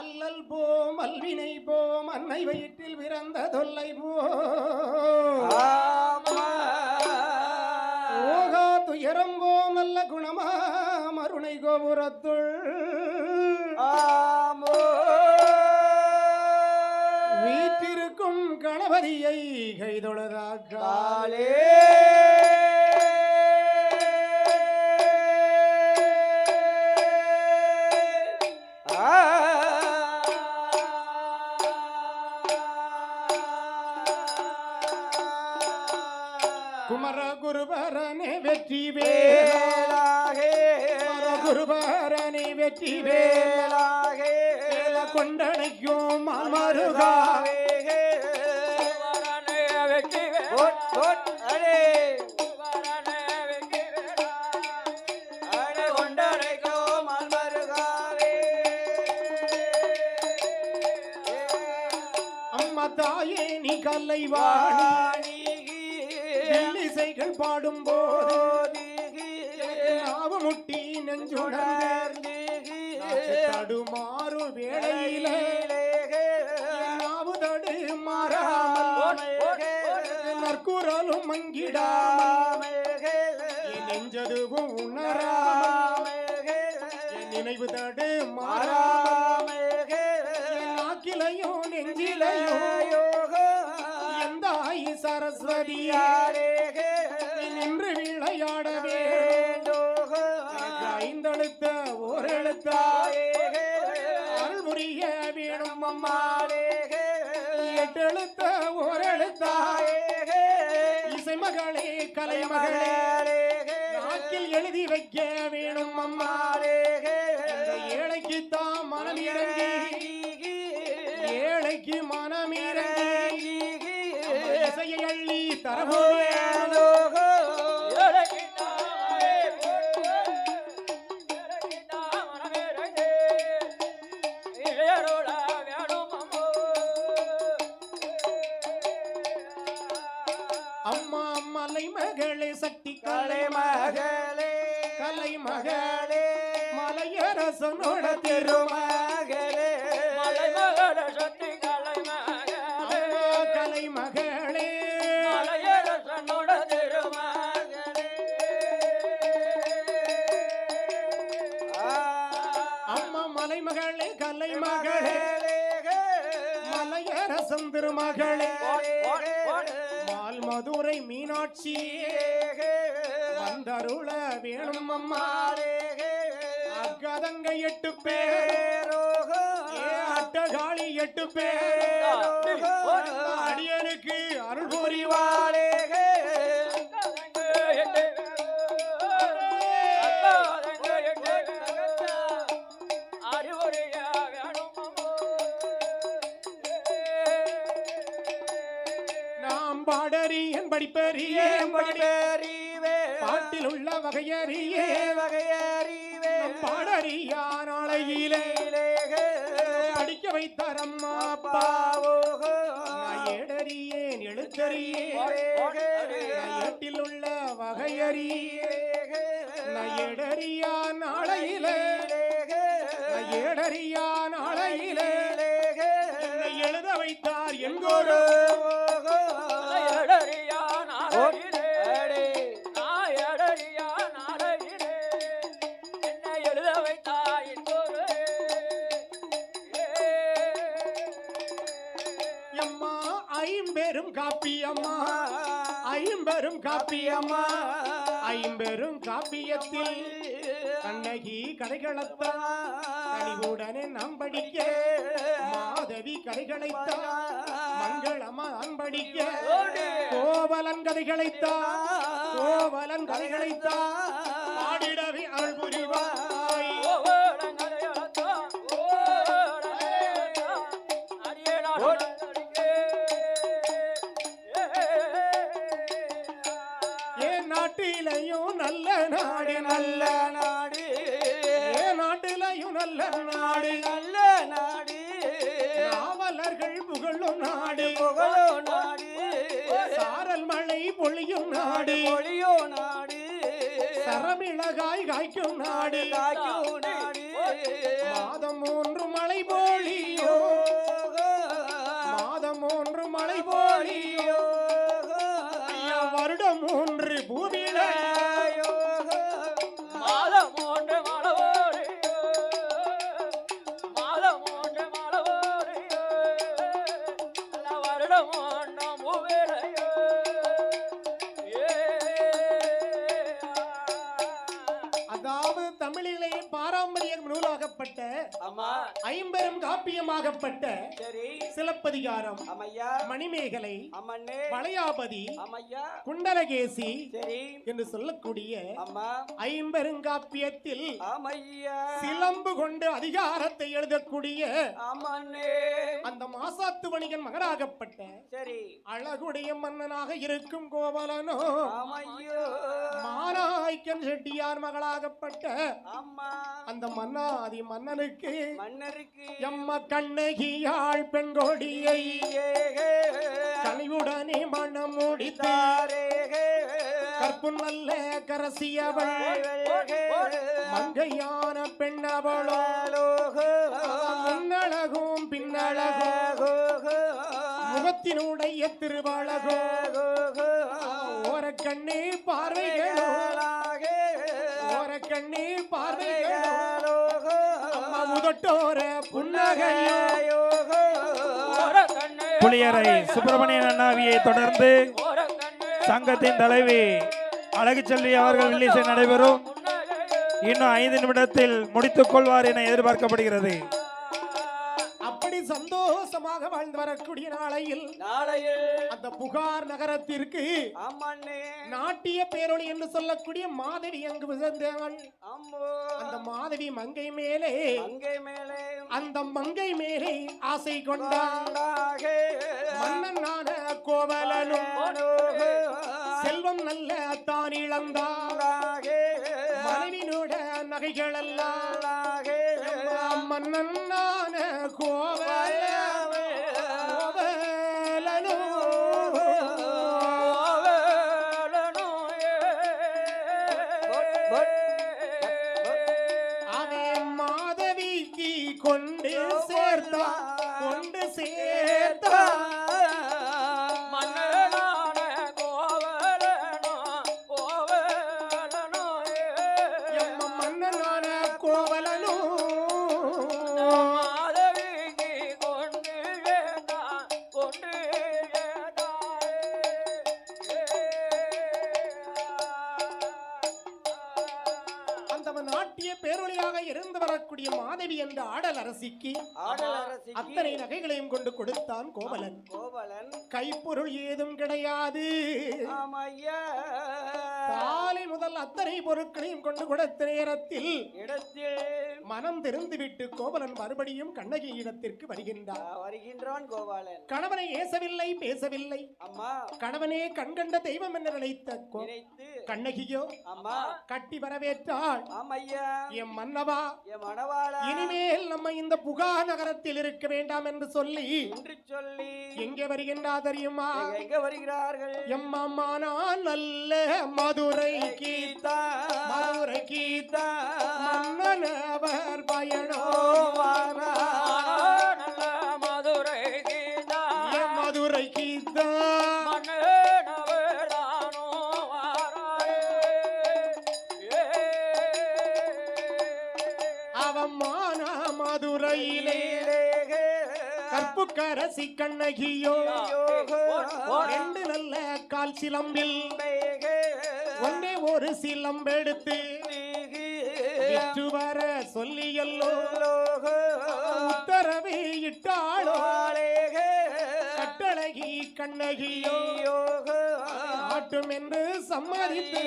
அல்லல் போம் அல்வினை போம் அன்னை வயிற்றில் பிறந்த தொல்லை ஓகா துயரம் போம் நல்ல குணமா மருணை கோபுரத்துள் வீற்றிருக்கும் கணபதியை கைதொழுதாக்காலே குமர குருபரனே வெற்றி வேலாகே குருபரனே வெற்றி வேலாகே கொண்டனைக்கும் மாமருகாவே வெற்றி கொண்டனைக்கும் மாமருகாவே அம்மா தாயே நீ கல்லைவாணி இசைகள் பாடும் போது நாவமுட்டி நெஞ்சுணர்ந்து தடுமாறு வேளையிலே நாவு தடுமாறாமல் நற்குரலும் மங்கிடாமல் நெஞ்சதுவும் உணராமல் நினைவு தடுமாறாமல் நாக்கிலையோ நெஞ்சிலையோ எந்தாய் சரஸ்வதியாரே நின்று விளையாட வேண்டும் ஐந்தெழுத்த ஓரெழுத்தாயே அருள் புரிய வேணும் அம்மாளே எட்டெழுத்த ஓரெழுத்தாயே இசை மகளே கலை மகளே நாக்கில் எழுதி வைக்க வேணும் அம்மாளே ஏழைக்குத்தான் மனமிறங்கி ஏழைக்கு மனமிறங்கி இசையை அள்ளி தரவேலோ அம்மா மலை மகளே சக்தி கலை மகளே கலை மகளே மலையரசனோட திருமகளே மலை மகள சக்தி கலை மகளே கலை மகளே மலையரசனோட திருமகளே அம்மா மலை மகளே கலை மகளே மலையரசன் திருமகளே மதுரை மீனாட்சி வந்தருள வேணும் அம்மாளே அக்கதங்க 8 பேரோ அட்டகாளி 8 பேரோ அடியனுக்கு அருள் புரிவாளே பாடறியன் படிப்பறியே பாட்டில் உள்ள வகையறியே பாடறியா நாளையிலே படிக்க வைத்தார் அம்மா அப்பாவோ ஏடறியேன் எழுத்தறியே ஏட்டில் உள்ள வகையறியே ஏடறியா நாளையிலே ஏடறியா நாளையிலே எழுத வைத்தார் எங்கோரோ ஐம்பெரும் காப்பியம்மா ஐம்பெரும் காப்பியம்மா ஐம்பெரும் காப்பியத்தில் கண்ணகி கதைகளத்தான் கனிவுடனே நாம் படிக்க மாதவி கதைகளைத்தான் மங்களமா நான் படிக்க கோவலன் கதைகளைத்தான் கோவலன் கதைகளைத்தான் பாடிடவே அருள் புரிவாய் நாட்டிலையும் நல்ல நாடு நல்ல நாடு நாட்டிலையும் நல்ல நாடு நல்ல நாடு நாவலர்கள் புகழும் நாடு புகழும் நாடு சாரல் மழை பொழியும் நாடு பொழியும் நாடு சரமிளகாய் காய்க்கும் நாடு காய்க்கும் நாடு மாதம் 3 மழை பொழி ஆமா ஐம்பெரும் காப்பியமாகப்பட்ட சரி சிலப்பதிகாரம், ஆமையா மணிமேகலை, அம்மண்ணே வளையாபதி, ஆமையா குண்டலகேசி சரி என்று சொல்லக்கூடிய அம்மா ஐம்பெருங்காப்பியத்தில் ஆமையா சிலம்பு கொண்டு அதிகாரத்தை எழுதக்கூடிய அம்மண்ணே அந்த மாசாத்து வணிகன் மகனாகப்பட்ட சரி அழகுடைய மன்னனாக இருக்கும் கோவலனோ ஆமையோ மாராய்க்கன் செட்டியார் மகளாகப்பட்ட அம்மா அந்த மன்னாதி மன்னனுக்கு மன்னருக்கு எம்ம கண்ணகியாள் பெண்கொடியை கனிவுடனே மனம் முடித்து கற்பு நல்ல கரசியவள் மங்கையான பெண்ணவளோ முன்னழகும் பின்னழகும் முகத்தினுடைய திருவழகோ ஓர கண்ணே பார்வைகளோ ஓர கண்ணே பார்வைகளோ முதட்டோர புன்னகையோ புளியரை சுப்பிரமணியன் அண்ணாவியை தொடர்ந்து சங்கத்தின் தலைவி அழகுச்செல்வி அவர்கள் வில்லிசை நடைபெறும். இன்னும் 5 நிமிடத்தில் முடித்துக் கொள்வார் என எதிர்பார்க்கப்படுகிறது. அப்படி சந்தோஷமாக வாழ்ந்து வரக்கூடிய நாளையில் அந்த புகார் நகரத்திற்கு நாட்டிய பேரொளி என்று சொல்லக்கூடிய மாதவி அங்கு விசந்தவள். அந்த மாதவி மங்கை மேலே அந்த மங்கை மேலே ஆசை கொண்டாள். மன்னனான கோவலனும் செல்வம் நல்ல தான் இழந்தார். மனைவினோட நகைகள் எல்லாம் மன்னனான கோவலனும் அவன் மாதவிக்கு கொண்டு சேர்த்தா மன்னனான கோவலனும் நாட்டிய பேரொழியாக இருந்து வரக்கூடிய மாதவி என்ற ஆடல் அரசிக்கு அத்தனை நகைகளையும் கொண்டு கொடுத்தான் கோவலன். கைப்பொருள் ஏதும் கிடையாது. காலை முதல் அத்தனை பொருட்களையும் கொண்டு கொடுத்த நேரத்தில் மனம் தெரிந்துவிட்டு கோவலன் மறுபடியும் கண்ணகி இடத்திற்கு வருகின்றான். கணவனை ஏசவில்லை, பேசவில்லை. கணவனே கண்கண்ட தெய்வம் என்று நினைத்த கண்ணகியோ கட்டி வரவேற்றாள். என் மன்னவா, இனிமேல் நம்ம இந்த புகார் நகரத்தில் இருக்க வேண்டாம் என்று சொல்லி எங்கே வருகின்றா தெரியுமா? எம்மா நான் நல்ல மதுரை கீதா மன்னனவர் பயணோ மதுரை கீதா அவமான மதுரையிலே கற்புக்கரசி கண்ணகியோ 2 நல்ல கால் சிலம்பில் ஒன்னே ஒரு சிலம்பெடுத்து விற்று வர சொல்லியல்லோ உத்தரவு இட்டாளோ கட்டழகி கண்ணகியோ ஆட்டும் என்று சம்மதித்து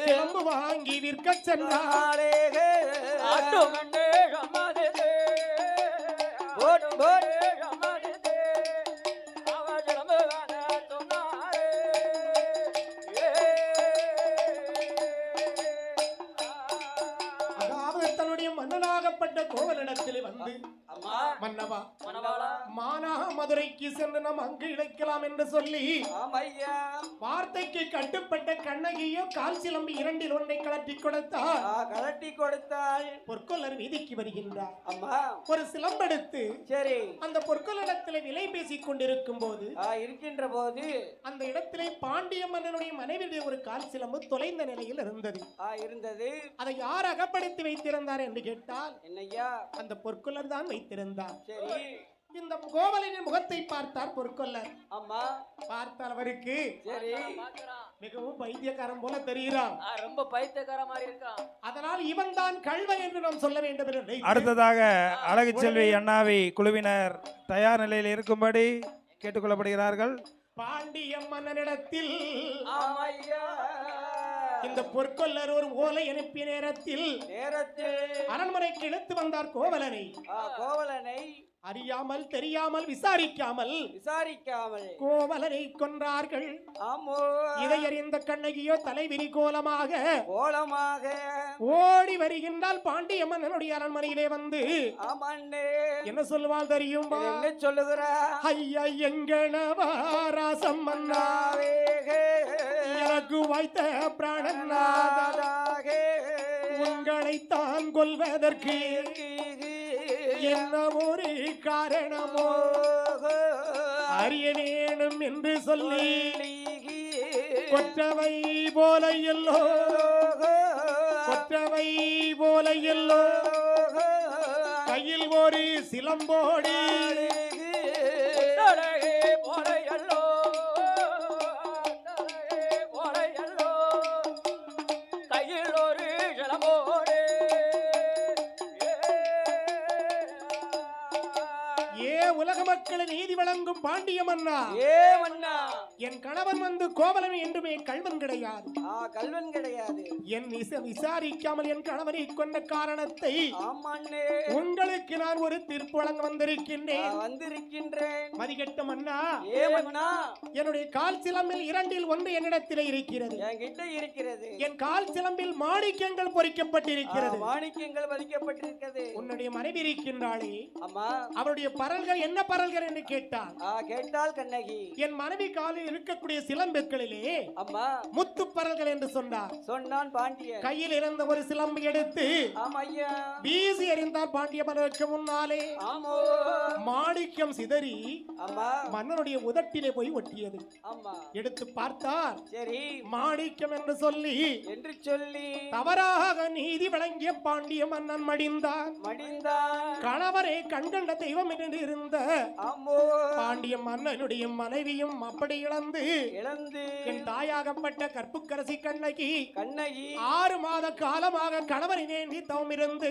சிலம்பு வாங்கி விற்க சென்றாளே. தன்னுடைய மன்னனாகப்பட்ட கோவலனிடத்தில் வந்து மன்னவா, மானா மதுரைக்கு சென்று நாம் அங்கு இழைக்கலாம் என்று சொல்லி வார்த்தைக்கு கட்டுப்பட்ட கண்ணகியோ கால் சிலம்பு 2இல் 1 கலட்டி கொடுத்தாள். பொற்கொல்லர் வீதிக்கு வருகின்றார். ஒரு சிலம்பெடுத்து அந்த பொற்கொள்ளத்தில் விலை பேசிக் கொண்டிருக்கும் போது அந்த இடத்திலே பாண்டிய மன்னனுடைய மனைவியுடைய ஒரு கால் சிலம்பு தொலைந்த நிலையில் இருந்தது. அதை யார் அகப்படுத்தி வைத்திருந்தார் என்று கேட்டால் அந்த பொற்கொல்லர் தான் வைத்திருந்தார். இந்த கோவலனின் முகத்தை பார்த்தார் பொற்கொல்லர். அம்மா பார்த்தால் அவருக்கு சரி மிகவும் பைத்தியக்காரன் போல தெரிகிறான். ரொம்ப பைத்தியக்கார மாதிரி இருக்கான். அதனால் இவன் தான் கள்வன் என்று நாம் சொல்ல வேண்டும் என்று நினைத்து, அடுத்ததாக அழகு செல்வி அண்ணாவி குழுவினர் தயார் நிலையில் இருக்கும்படி கேட்டுக்கொள்ளப்படுகிறார்கள். பாண்டிய மன்னனிடத்தில் ஆமையா இந்த பொற்கொல்லர் ஒரு ஓலை அனுப்பிய நேரத்தில் அரண்மனைக்கு இழுத்து வந்தார் கோவலனை. கோவலனை அறியாமல் தெரியாமல் விசாரிக்காமல் கோவலனை கொன்றார்கள். இதை அறிந்த கண்ணகியோ தலைவிரி கோலமாக ஓடி வருகின்றால் பாண்டிய மன்னனுடைய அரண்மனையிலே வந்து என்ன சொல்லுவாள் தெரியுமா? சொல்லுகிறா ஐயா எங்கனவா ராசம் மன்னாவே எனக்கு வாய்த்த பிராணநாதாக உங்களைத்தான் கொல்வதற்கு என்ன ஒரு காரணமோ அறியவேணும் என்று சொல்லி கொற்றவை போல எல்லோ கொற்றவை போல எல்லோ கையில் ஒரு சிலம்போடி உலக மக்களை நீதி வழங்கும் பாண்டிய மன்னா, என் கணவன் வந்து கோவலன் என்றுமே கள்வன் கிடையாது. என் விசாரிக்காமல் என் கணவனை கொண்ட காரணத்தை உங்களுக்கு நான் ஒரு தீர்ப்பு வழங்க வந்திருக்கின்றேன். மதிகெட்ட மன்னா, என்னுடைய கால் சிலம்பில் இரண்டில் ஒன்று என்னிடத்தில் இருக்கிறது. என் கால் சிலம்பில் மாணிக்கங்கள் பொறிக்கப்பட்டிருக்கிறது. உன்னுடைய மனைவி இருக்கின்றாளே, அவருடைய பரல்கள் என்ன பரல்கள் என்று கேட்டால் கண்ணகி என் மனைவி காலில் இருக்கக்கூடிய சிலம்புகளிலே அம்மா முத்து பரல்கள் என்று சொன்னான் பாண்டியன். கையில் இருந்த ஒரு சிலம்பு எடுத்து வீசி எறிந்தார் பாண்டிய மன்னருக்கு முன்னாலே. மாணிக்கம் சிதறி மன்னனுடைய உதட்டிலே போய் ஒட்டியது. எடுத்து பார்த்தார், மாணிக்கம் என்று சொல்லி தவறாக நீதி வழங்கிய பாண்டிய மன்னன் மடிந்தான். கணவரை கண்கண்ட தெய்வம் என்று இருந்த பாண்டிய மன்னனுடைய மனைவியும் அப்படி இழந்து என் தாயாகப்பட்ட கற்புக்கரசி கண்ணகி 6 மாத காலமாக கணவரை வேண்டி தவம் இருந்து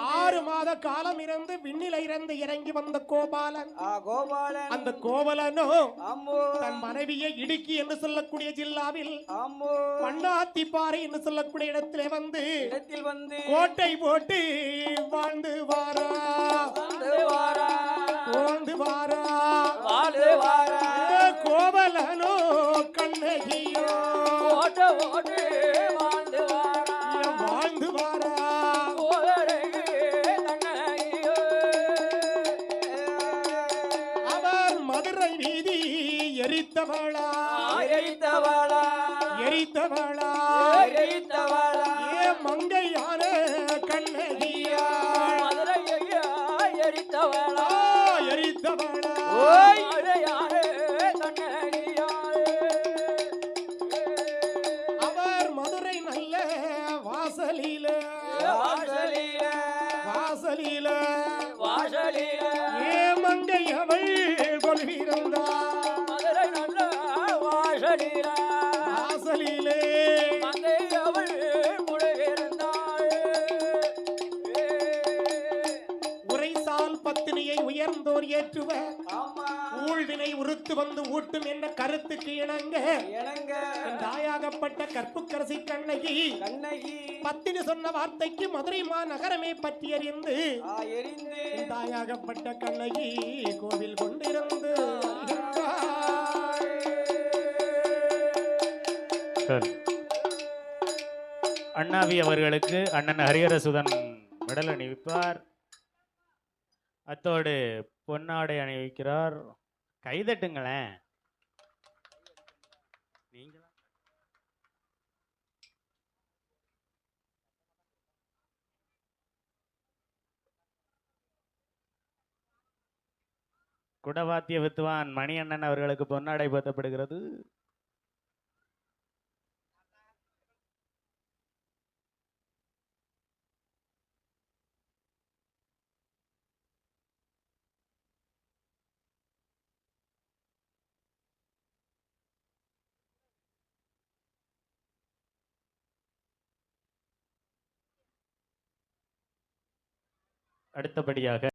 6 மாத காலம் இருந்து விண்ணில இருந்து இறங்கி வந்த கோபாலன். அந்த கோபாலனோ தன் மனைவியை இடுக்கி என்று சொல்லக்கூடிய ஜில்லாவில் பண்ணாத்திப்பாறை என்று சொல்லக்கூடிய இடத்திலே வந்து கோட்டை போட்டு வாழ்ந்து வாரா கோவலனோ கண்ணகியோ வாழ்ந்து வாரா. அவர் மதுரை வீதி எரித்தவளா ஏ மங்கையான கண்ணகியா எரித்தவளா அவர் மதுரை நல்ல வாசலில ஏ மங்கை அவள் கொள்கிறார் வாசலிலே உரைசால் பத்தினியை உயர்ந்தோர் ஏற்றுவ ஊழ்வினை உறுத்து வந்து ஊட்டும் என்ற கருத்துக்கு இணங்க தாயாகப்பட்ட கற்புக்கரசி கண்ணகி பத்தினி சொன்ன வார்த்தைக்கு மதுரை மாநகரமே பற்றி எறிந்து தாயாகப்பட்ட கண்ணகி கோவில் கொண்டிருந்து அண்ணாவி அவர்களுக்கு அண்ணன் ஹரிஹரசுதன் மெடல் அணிவிப்பார். அத்தோடு பொன்னாடை அணிவிக்கிறார். கைதட்டுங்களேன். குடவாத்திய வித்துவான் மணி அண்ணன் அவர்களுக்கு பொன்னாடை போத்தப்படுகிறது. அடுத்தபடியாக